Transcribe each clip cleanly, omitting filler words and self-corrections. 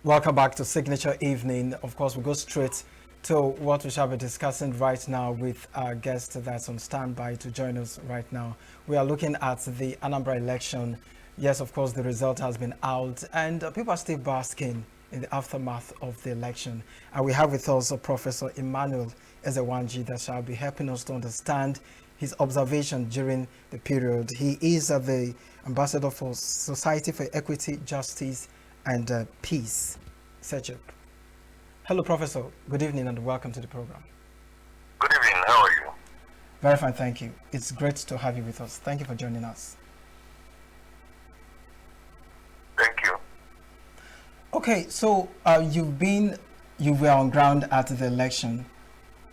Welcome back to Signature Evening. Of course, we go straight to what we shall be discussing right now with our guest that's on standby to join us right now. We are looking at the Anambra election. Yes, of course, the result has been out and people are still basking in the aftermath of the election. And we have with us Professor Emmanuel Ezenwaji that shall be helping us to understand his observation during the period. He is the ambassador for Society for Equity, Justice and Peace, SEJEP. Hello, Professor. Good evening and welcome to the program. Good evening. How are you? Very fine, thank you. It's great to have you with us. Thank you for joining us. Thank you. Okay, so you were on ground at the election,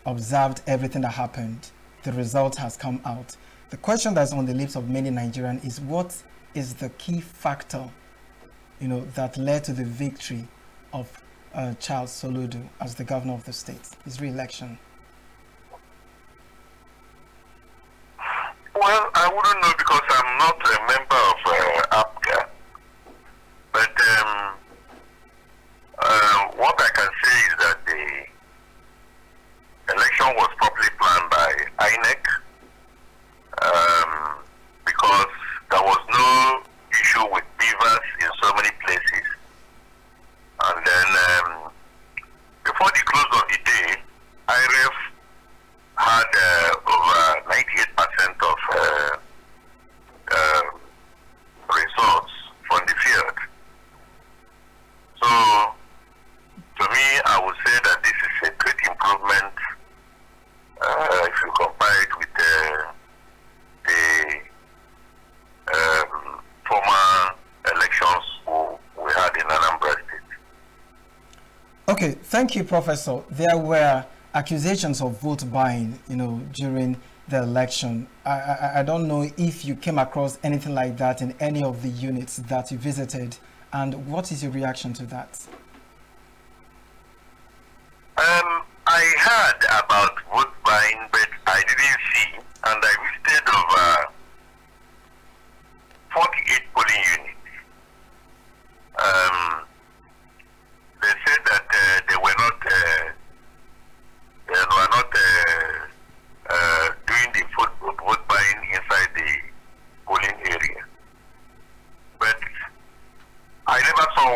observed everything that happened. The result has come out. The question that's on the lips of many Nigerians is what is the key factor, that led to the victory of Charles Soludo as the governor of the state, his re-election? Well, I wouldn't know because I'm not a member of APGA. But what I can say is that the election was properly planned by INEC because there was no issue with beavers in so many places. And then before the close of the day, IRF had over 98% of results from the field. So, to me, I would say that this is a great improvement if you compare it with the former elections we had in Anambra State. Okay, thank you, Professor. There were accusations of vote buying, during the election. I don't know if you came across anything like that in any of the units that you visited, and what is your reaction to that? I heard about vote buying, but I didn't see, and I visited over 48 polling units. They said that they were not doing the vote buying inside the polling area. But I never saw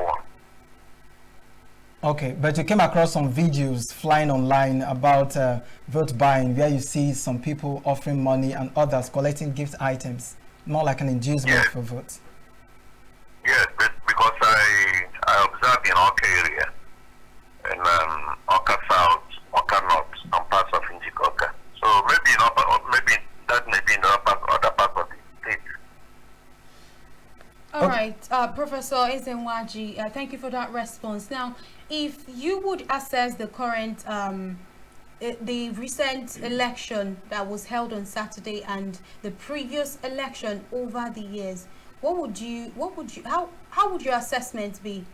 one. Okay, but you came across some videos flying online about vote buying, where you see some people offering money and others collecting gift items, more like an inducement for votes. Yes, but because I observed in Oka area, in Oka South, Oka North, and parts of Njikoka. So maybe that may be in other parts of the state. All right, Professor Ezenwaji, thank you for that response. Now, if you would assess the current, the recent election that was held on Saturday and the previous election over the years, how would your assessment be?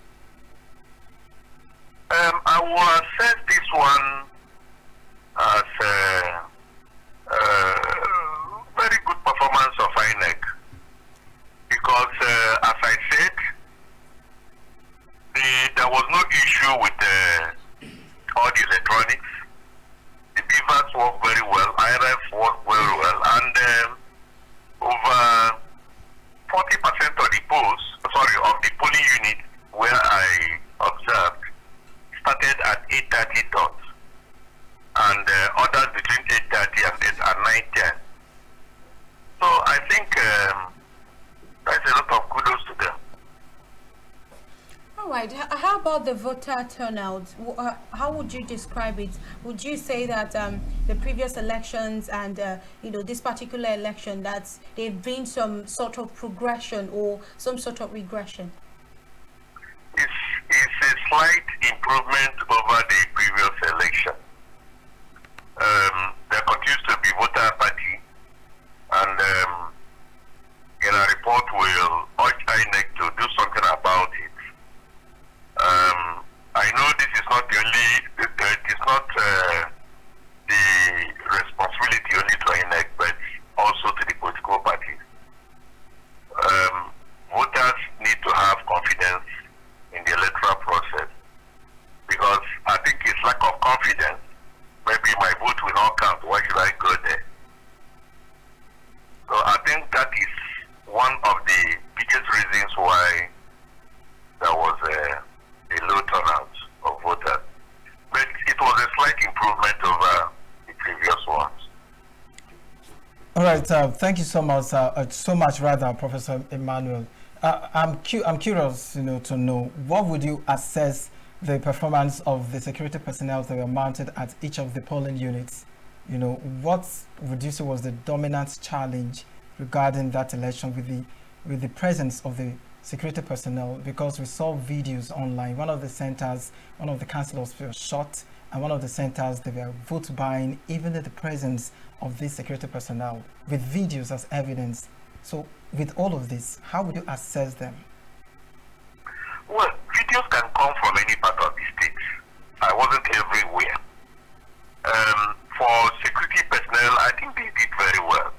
I will assess this one as a very good performance of INEC because, as I said, there was no issue with all the electronics. The beavers worked very well, IRF worked very well, and over 40% of the of the polling unit where I observed started at 8:30 dots, and others between 8:30 and 9:10. So I think that's a lot of kudos to them. All right. How about the voter turnout? How would you describe it? Would you say that the previous elections and this particular election, that there've been some sort of progression or some sort of regression? It's a slight improvement over the previous election. There continues to be voter apathy, and in a report we'll urge INEC to do something about it. I know this is not the only, it's not the responsibility only to INEC, but also to the political parties. Voters need to have right. Thank you so much, rather, Professor Emmanuel. I'm curious, to know what would you assess the performance of the security personnel that were mounted at each of the polling units? What would you say was the dominant challenge regarding that election with the presence of the security personnel? Because we saw videos online. One of the centers, one of the councillors were shot, and one of the centers they were vote buying, even in the presence of these security personnel, with videos as evidence. So, with all of this, how would you assess them? Well, videos can come from any part of the state. I wasn't everywhere. For security personnel, I think they did very well.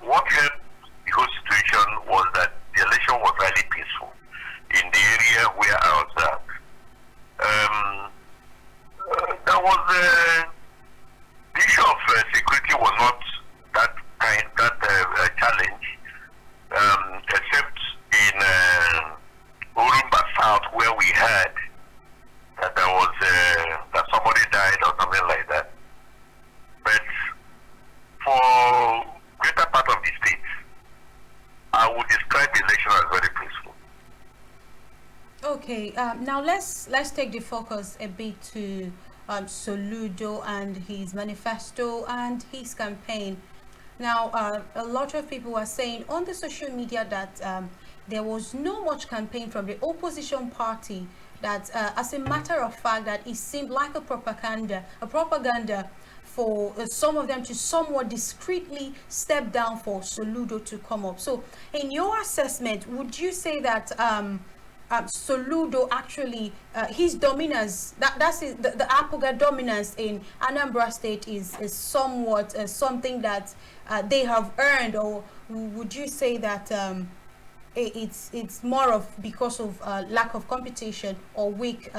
What helped the whole situation was that the election was highly peaceful in the area where I was at. There was the issue of security was not that challenge, except in Urumba South, where we had that there was that somebody died or something like that. But for greater part of the state, I would describe the election as very peaceful. Okay, now let's take the focus a bit to Soludo and his manifesto and his campaign. Now, a lot of people are saying on the social media that there was no much campaign from the opposition party, that as a matter of fact that it seemed like a propaganda for some of them to somewhat discreetly step down for Soludo to come up. So in your assessment, would you say that Soludo actually, his dominance, that's the Apuga dominance in Anambra State is somewhat something that they have earned, or would you say that it's more of because of lack of competition or weak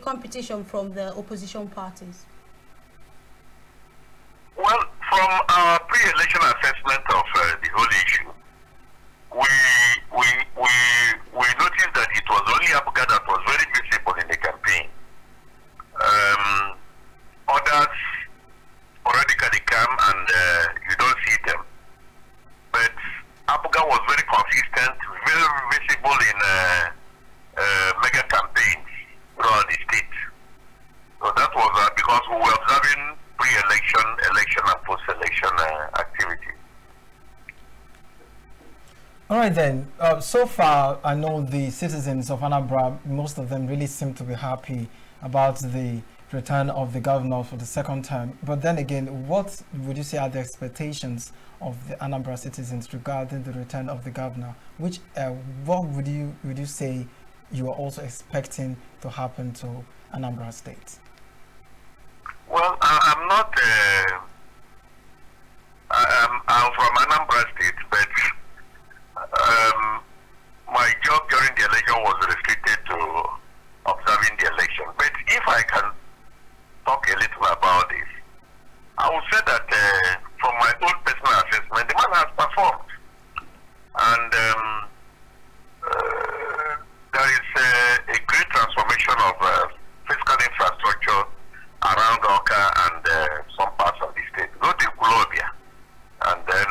competition from the opposition parties? Well, from our pre-election assessment of the whole issue, we noticed that it was only Abuja that was very visible in the campaign. Others already come and you don't see them. But Abuja was very consistent, very visible in mega campaigns throughout the state. So that was because we were observing pre-election, election and post-election activities. All right then, so far I know the citizens of Anambra, most of them really seem to be happy about the return of the governor for the second term. But then again, what would you say are the expectations of the Anambra citizens regarding the return of the governor? What would you say you are also expecting to happen to Anambra State? Well, I'm not, I'm from Anambra State, but my job during the election was restricted to observing the election. But if I can talk a little about this, I would say that from my own personal assessment, the man has performed. And there is a great transformation of physical infrastructure around Oka and some parts of the state. Go to Ekulobia, and then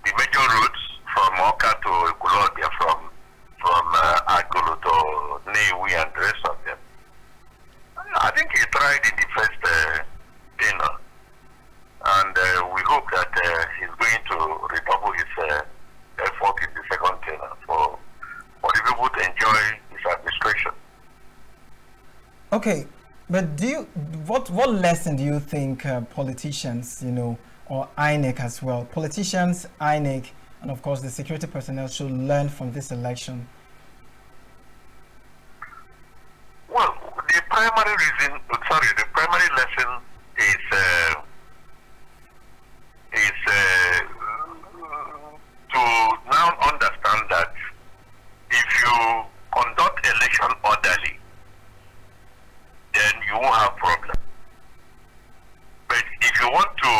the major routes from Oka to Ekulobia, from Agulu to Newi and the rest of them. I think he tried in the first tenure, and we hope that he's going to redouble his effort in the second tenure for the people to enjoy his administration. Okay, but what lesson do you think politicians, or INEC as well, politicians, INEC, and of course the security personnel should learn from this election? Well, the primary lesson is to now understand that if you conduct election orderly, then you won't have problem. But if you want to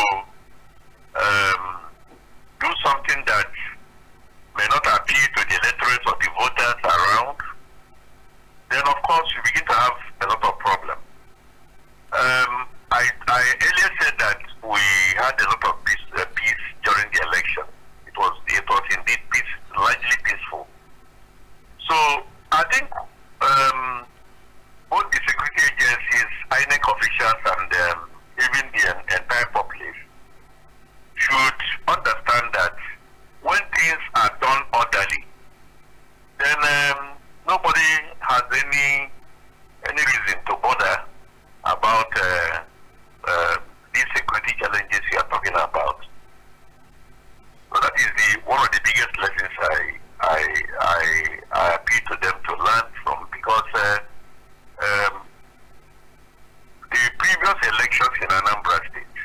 do something that may not appeal to the electorate or the voters, largely peaceful. So I think both the security agencies, INEC officials, and even the entire populace should understand that when things are done orderly, then nobody has any reason to bother about these security challenges we are talking about. So that is one of the biggest lessons I appeal to them to learn from, because the previous elections in Anambra State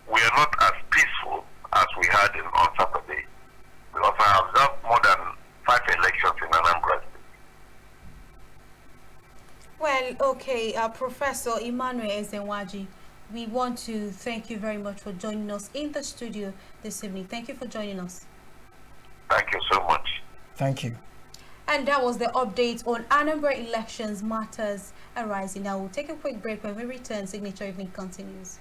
were not as peaceful as we had on Saturday, because I observed more than 5 elections in Anambra State. Well, okay, Professor Emmanuel Ezenwaji, we want to thank you very much for joining us in the studio this evening. Thank you for joining us. Thank you so much. Thank you. And that was the update on Anambra elections matters arising. Now we'll take a quick break. When we return, Signature Evening continues.